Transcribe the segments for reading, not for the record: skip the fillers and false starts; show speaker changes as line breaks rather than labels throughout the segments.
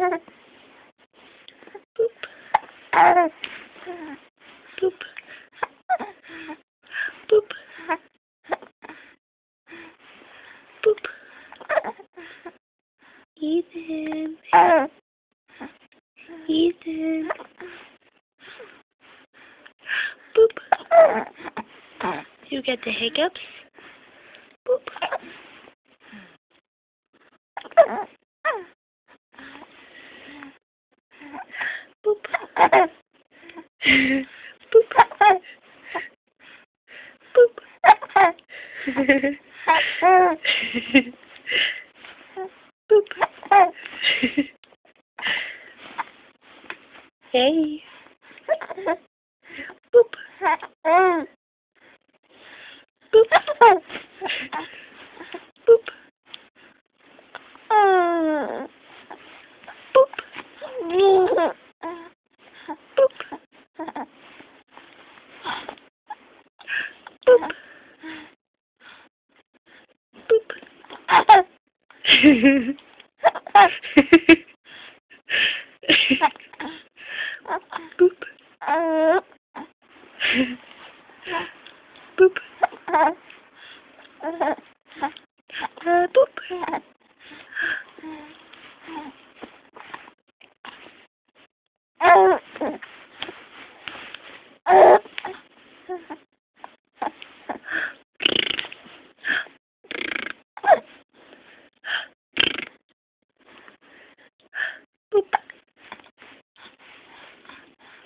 Boop. Boop. Boop. Ethan. Ethan. Boop. You get the hiccups? Boop. Boop. Boop. Boop. Boop. Hey. Boop. Boop. Boop. Boop. Boop. Boop. Boop. Boop. Boop. Boop.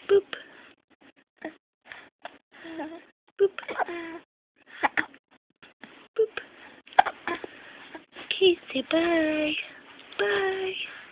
Boop. Boop. Boop. Boop. Okay, say bye. Bye.